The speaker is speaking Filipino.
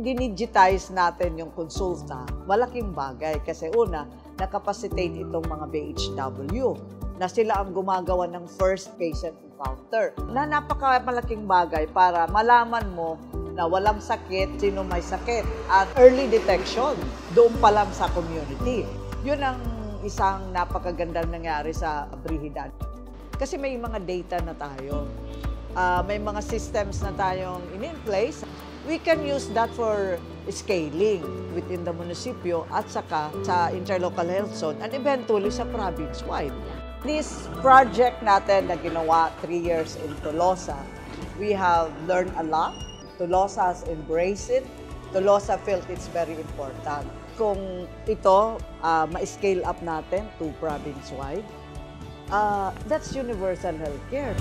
dinigitize natin yung konsulta, malaking bagay. Kasi una, nakapacitate itong mga BHW na sila ang gumagawa ng first patient encounter. Na napakamalaking bagay para malaman mo na walang sakit, sino may sakit. At early detection, doon pa lang sa community. Yun ang isang napakagandang nangyari sa Brihidad. Kasi may mga data na tayo. May mga systems na tayong in-place. We can use that for scaling within the munisipyo at saka sa interlocal health zone and eventually sa province-wide. This project natin na ginawa 3 years in Tolosa, we have learned a lot. Tolosa has embraced it. Tolosa felt it's very important. Kung ito, ma-scale up natin to province-wide, that's universal healthcare.